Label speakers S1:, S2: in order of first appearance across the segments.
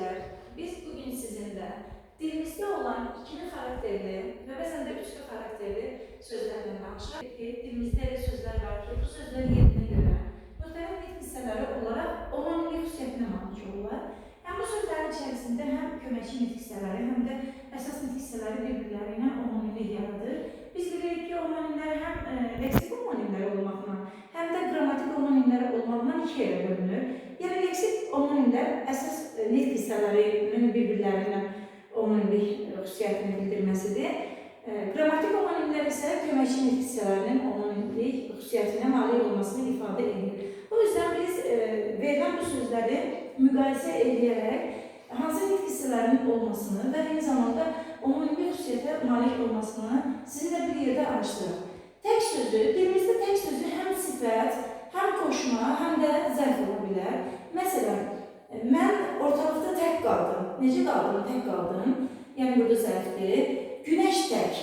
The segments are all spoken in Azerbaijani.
S1: sözler. Biz bugün sizinle dilimizde olan ikili karakterli ve bazen de üçlü karakterli sözlerden danışacağız. Dilimizde öyle sözler var ki bu sözler yerine göre muhtemelen ilk hisseleri olarak omonimlik xüsusiyyətinə malik olurlar. Hem bu sözlerin içerisinde hem köməkçi nitq hissələri hem de əsas nitq hissələri birbirlərinə omonimlik yaradır. Biz bilirik ki, omonimlər hem leksik omonimlər olmaqla, hem de qrammatik omonimlər olmaqla iki yerə bölünür. Yəni leksik omonimlər əsas nitq hissələrinin birbirlərinə omonimlik xüsusiyyətini bildirməsidir. Qrammatik omonimlər isə köməkçi nitq hissələrinin omonimlik xüsusiyyətinə malik olmasını ifadə edir. O yüzden biz verilen bu sözləri müqayisə edərək hansı nitq hissələrinin olmasını və eyni zamanda omonimlik xüsusiyyətə malik olmasını sizinlə bir yerdə araşdırırıq. Tək sözü, dilimizdə tək sözü həm sifət, həm qoşma, həm də zərf ola bilər. Məsələn, mən ortalıqda tək qaldım. Necə qaldım? Tək qaldım. Yəni burada zərfdir. Günəş tək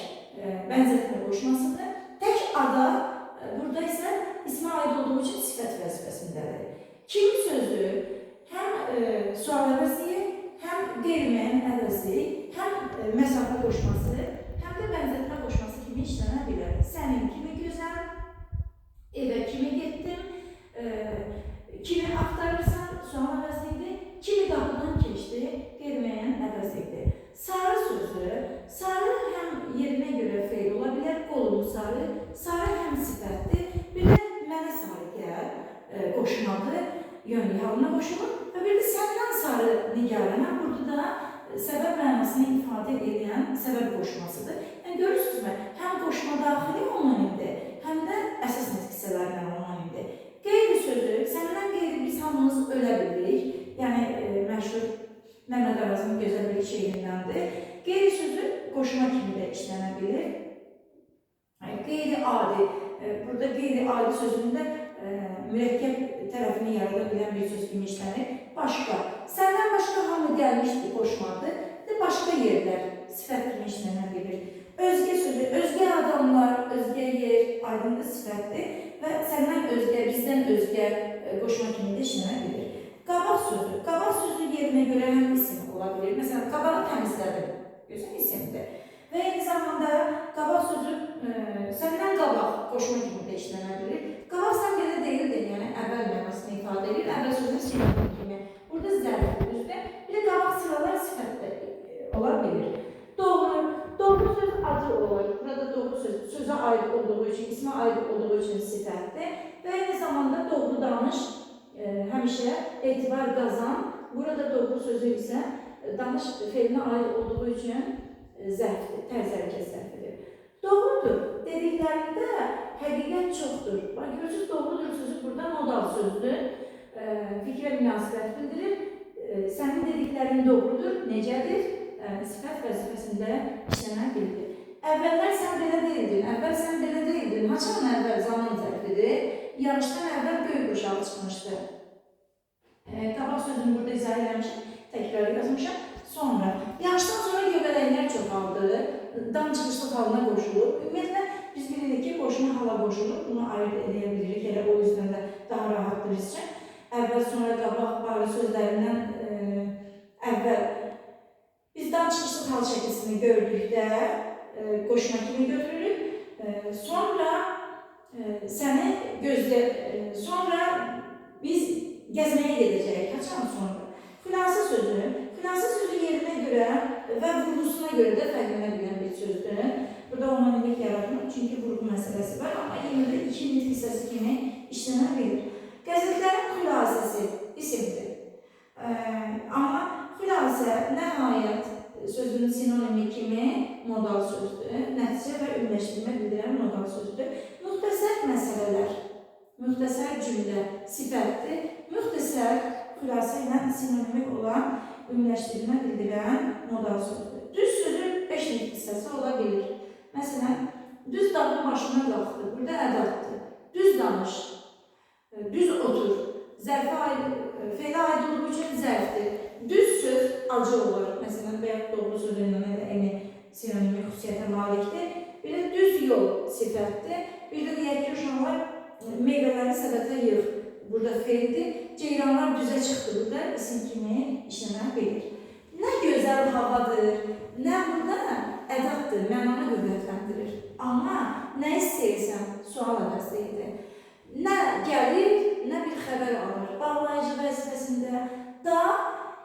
S1: bənzətmə qoşmasıdır. Tək ada burada isə ismə aid olduğu üçün sifət vəzifəsindədir. Kim sözü həm sual əvəzi, həm qeyri-müəyyən əvəzi, həm məsafə qoşması, həm də bənzətmə qoşması kimi işlənə bilər. Sənin kimi gözəl, evə kimi getdim, kimi axtarırsan, sual əvəzidir, kimi qapıdan keçdi, qeyri-müəyyən əvəzidir. Sarı sözü, sarı həm yerinə görə feil ola bilər, qolum sarı, sarı həm sifətdir, bir də mənə sarı gəl qoşmadır, yönlü halına qoşulur və bir də səndən sarı nigarına, burada da səbəb mənasını ifadə edən səbəb qoşmasıdır. Yəni görürsünüzmü, həm qoşma daxili omonimdir, həm də əsas nitq hissələrindən omonimdir. Qeyri sözü, səndən qeyri biz hamımız ölə bilirik, yəni məşhur Məhəmməd Arazın gözəl bir şeirindəndir. Qeyri sözü qoşma kimi də işlənə bilir. Qeyri-adi, burada qeyri-adi sözündə mürəkkəb tərəfini yarada bilən bir söz kimi işlənir. Başqa, səndən başqa hamı gəlmişdir, qoşmadır. Başqa yerlər sifət kimi işlənə bilir. Özgə sözü, özgə adamlar, özgə yer, aydınlı sifətdir və səndən özgə, bizdən özgə qoşma kimi də işlənə bilir. Qabaq sözü yerinə görə həm isim ola bilir. Məsələn, qabağı təmizlədim, gözəl isimdir. Və eyni zamanda qabaq sözü səndən qabaq qoşma kimi də işlənə bilir. Qabaq sən belə deyildin, yəni əvvəl mənasını ifadə edir, əvvəl sözü sifət kimi. Burada zərfdir, düzdür. Bir də qabaq sıralar sifətdə ola bilir. Doğru söz acı olur. Burada doğru söz sözə aid olduğu üçün, ismə aid olduğu üçün sifətdir. Və eyni zamanda doğru danış həmişə etibar qazan. Burada doğru sözü isə danış feilinə aid olduğu üçün zərfdir, tərz hərəkət zərfidir. Doğrudur dediklərində həqiqət çoxdur. Görürsünüz, doğrudur sözü burada modal sözdür. Fikrə münasibət bildirir. Sənin dediklərin doğrudur, necədir? Sifət vəzifəsində işlənə bilir. Əvvəllər sən belə deyildin, əvvəl sən belə deyildin. Haçan əvvəl zaman zərfidir. Yağışdan əvvəl göy qurşağı çıxmışdı. Qabaq sözünü burada izah eləmişəm, təkrar yazmışam. Sonra, yağışdan sonra göbələklər çoxaldı, damcıqışlıq halına qoşulur. Ümumiyyətlə, biz bilirik ki, qoşma hala qoşulur. Bunu ayırt edə bilirik, elə o yüzden də daha rahatdır biz üçün. Əvvəl, sonra, qabaq, bari sözlərindən əvvəl biz damcıqışlıq hal şəkilsini gördükdə qoşma kimi götürürük. Sonra səni sonra biz gəzməyə gedəcəyik. Haçan sonra? Filansı sözü yerinə görə və vurğusuna görə də fərqlənə bilən bir sözdür. Burada omonimlik yaratmır, çünki vurğu məsələsi var, amma yenə də iki nitq hissəsi kimi işlənə bilir. Qəzetlərin xülasəsi isimdir. Amma xülasə, nəhayət sözünün sinonimi kimi modal sözdür. Nəticə və ümləşdirmə bildirən modal sözdür. Müxtəsər məsələlər, müxtəsər cümlə sifətdir. Müxtəsər xülasə ilə sinonimik olan ümləşdirmə bildirən modal sözdür. Düz sözün 5 nitq hissəsi ola bilir. Məsələn, düz dağın başına qalxdı, burada ədatdır. Düz danış, düz otur, feilə aid olduğu üçün zərfdir. Düz söz acı olur. Məsələn, bəyək doğru sözünlə eyni sinonimik xüsusiyyətə malikdir. Bir də düz yol sifətdir. Bir də deyək ki, uşaqlar meyvələri səbətə yığ. Burada feildir. ceyranlar düzə çıxdı burada isim kimi işləmə bilir. Nə gözəl havadır, nə burada ədaddır, mənanı qüvvətləndirir. Amma nə istəyirsən, sual əvəzliyidir. Nə gəlir, nə bir xəbər alır. Bağlayıcı vəzifəsində da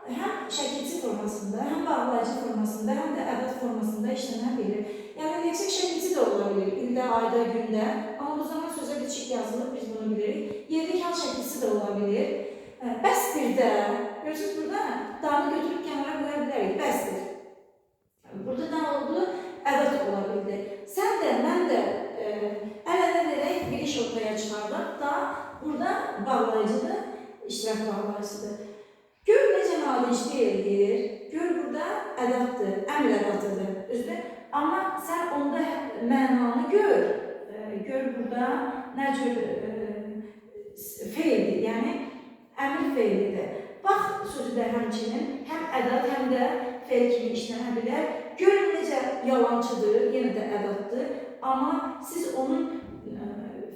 S1: həm şəkilçi formasında, həm bağlayıcı formasında, həm də ədad formasında işlənə bilir. Yəni, yüksək şəkilçi də ola bilir, ildə, ayda, gündə. Amma bu zaman sözə bitişik yazılır, biz bunu bilirik. Yerlik hal şəkilçisi də ola bilir. Bəs bir də, görürsünüz burada, danı götürüb kənara qoya bilərik, bəsdir. Burada nə oldu? Ədad ola bildi. Sən də, mən də əl-ələ verək bir iş ortaya çıxardaq da, burada bağlayıcıdır, iştirak bağlayıcıdır. Gör necə nadişli eləyir, gör burada ədaddır, əmr ədadıdır, özür. Amma sən onda mənanı gör, gör burada nə cür feildir, yəni əmr feilidir. Bax sözü də həmçinin həm ədad, həm də feil kimi işlənə bilər. Görün necə yalancıdır, yenə də ədaddır, amma siz onun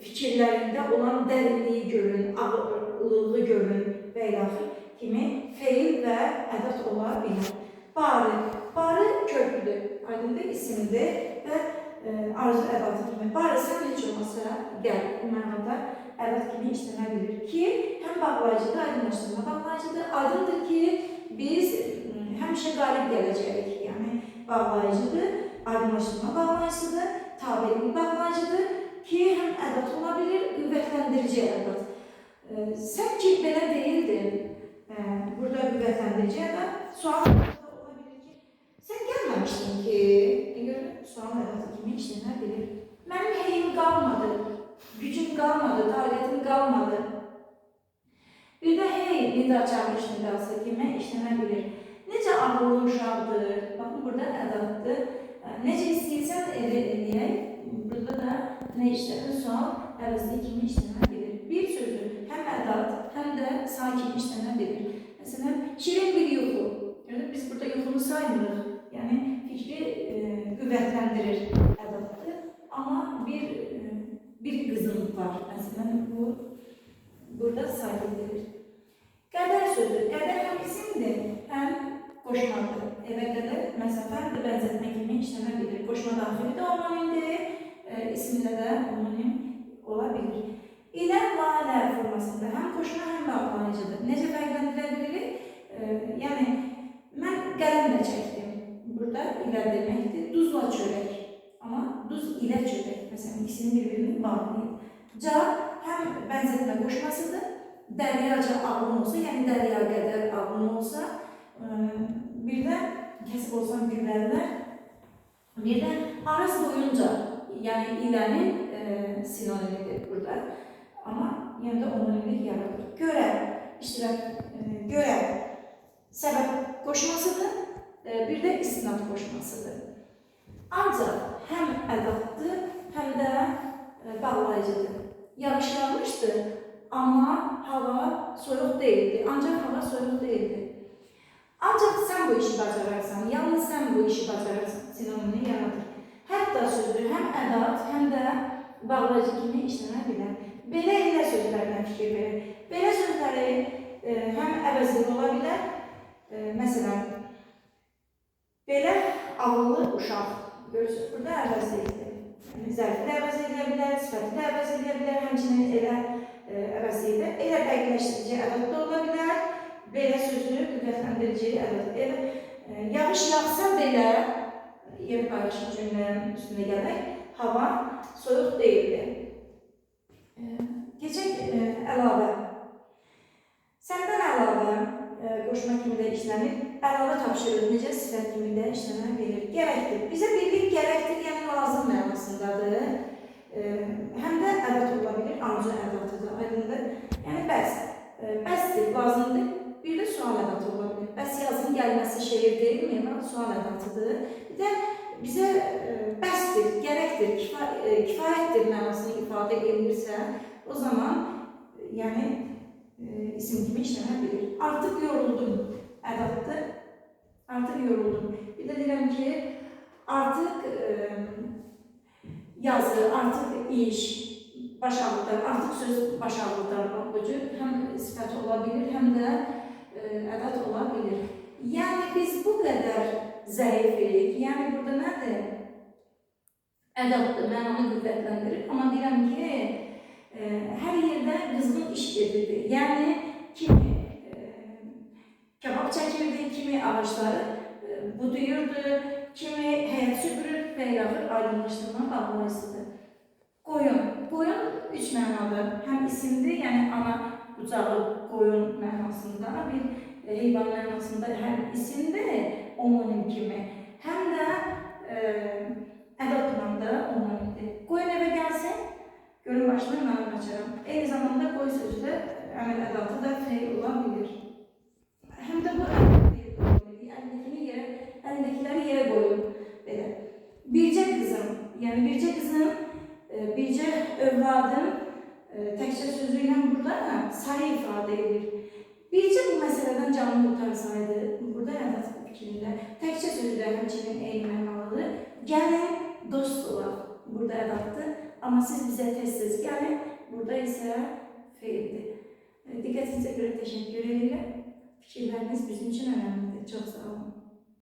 S1: fikirlərində olan dərinliyi görün, ağırlığı görün və ilaxır kimi feil və ədad ola bilər. Barı. Barı köprüdür, aydındır, isimdir və arzu ədadı kimi. Barı sən heç olmasa gəl, bu mənada ədad kimi işlənə bilir ki, həm bağlayıcıdır, aydınlaşdırma bağlayıcıdır. Aydındır ki, biz həmişə qalib gələcəyik. Yəni, bağlayıcıdır, aydınlaşdırma bağlayıcıdır, tabilik bağlayıcıdır ki, həm ədad ola bilir, qüvvətlendirici ədad. Sən ki, belə deyildin, burada qüvvətlendirici ədad, sual ola bilir ki, sən gəlməmişdin ki, sual ədadı kimi işlənə bilir. Mənim heyim qalmadı, gücüm qalmadı, taqətim qalmadı. Bir də hey, nida çağırış nidası kimi işlənə bilir. Necə ağıllı uşaqdır, baxın burada ədaddır. Necə istəyirsən eləyək, burada da nə işlədir, sual əvəzli kimi işlənə bilir. Bir sözü həm ədad, həm də sakin işlənə bilir. Məsələn, şirin bir yuxu. Biz burada yuxunu saymırıq. Yəni, fikri qüvvətləndirir ədaddır. Amma bir qızım var. Məsələn, bu burada sakin edilir. Qədər sözü. Qədər həm isimdir, həm qoşmadır. Evə qədər məsafə həm də bənzətmə kimi işlənə bilir. Qoşma daxili də onoнимdir, isimlə də ononim ola bilir. İlə, lalə formasında həm qoşma, həm bağlayıcıdır. Necə fərqləndirə bilirik? Yəni, mən qələmlə çəkdim. Burada ilə deməkdir, duzla çörək. Amma duz ilə çörək. Məsələn, ikisini bir-birini bağlayır. Ca həm bənzətmə qoşmasıdır. Dəryaca ağlın olsa, yəni dərya qədər ağlın olsa, bir də kəsib olsan güvərlər, bir də arası boyunca, yəni ilənin sinonimidir burada. Amma yenə də ononimlik yaradır. Görə, iştirak, görə səbəb qoşmasıdır, bir də istinad qoşmasıdır. Ancaq həm ədaddır, həm də bağlayıcıdır. Yağış yağmışdır, amma hava soyuq deyildi. Ancaq hava soyuq deyildi. Ancaq sən bu işi bacararsan, yalnız sən bu işi bacararsan, sinonimini yaradır. Hətta sözü həm ədad, həm də bağlayıcı kimi işlənə bilər. Belə ilə sözlərdən fikir verir. Belə sözləri həm əvəzli ola bilər. Məsələn, belə ağıllı uşaq. Görürsünüz, burada əvəzlidir. Zərfi də əvəz edə bilər, sifəti də əvəz edə bilər, həmçinin elə əvəzlidir. Elə dəqiqləşdirici ədad da ola bilər. Belə sözü qüvvətləndirici ədad. Yağış yağsa belə, yer paylaşım cümlənin üstünə gələk, hava soyuq deyildir. Keçək əlavə. Səndən əlavə qoşma kimi də işlənir. Əlavə tapşırır, necə sifət kimi də işlənə bilir. Gərəkdir. Bizə birlik gərəkdir, yəni lazım mənasındadır. Həm də ədad ola bilir, arzu ədatıdır, aydındır. Yəni bəs, bəsdir, lazımdır. Bir də sual ədatı ola bilir. Bəs yazın gəlməsi şeir deyilmi? Sual ədatıdır. Bir də bizə bəsdir, gərəkdir, kifayətdir mənasını ifadə edilirsə, o zaman yəni isim kimi işlənə bilir. Artıq yoruldum, ədaddır. Artıq yoruldum. Bir də deyirəm ki, artıq yazı, artıq iş, başağılıqlar, artıq söz başağılıqlar bu cür həm sifət ola bilir, həm də ədəd ola bilir. Yəni biz bu qədər zəifik, yəni burada nədir? Ədəddir, mənanı qüvvətləndirir. Amma deyirəm ki, hər yerdə qızğın iş gedirdi. Yəni kimi kebab çəkirdi, kimi ağacları buduyurdu, kimi həyat süpürür və yaxud aydınlaşdırma bağlayısıdır. Qoyun. Qoyun üç mənalı. Həm isimdir, yəni ana qucağı qoyun mənasında, bir heyvan mənasında həm isimdir, omonim kimi, həm də ədadla omonimdir. Qoyun evə gəlsin, gölün başına mənim açarım. Eyni zamanda qoy sözü də əməl ədatı da feil ola bilir. Həm də bu əlindəkiləri yerə qoyun. Belə. Bircə qızım, yəni bircə qızım, bircə övladım təkcə sözü ilə burada sayı ifadə edir. Bircə bu məsələdən canını qurtarsaydı, burada ədəd fikrində təkcə sözü də həmçinin eyni mənalıdır. Gəlin, dost olaq, burada ədaddır. Amma siz bizə tez-tez gəlin, burada isə feildir. Diqqətinizə görə təşəkkür edirəm. Fikirləriniz bizim üçün önəmlidir. Çox sağ olun.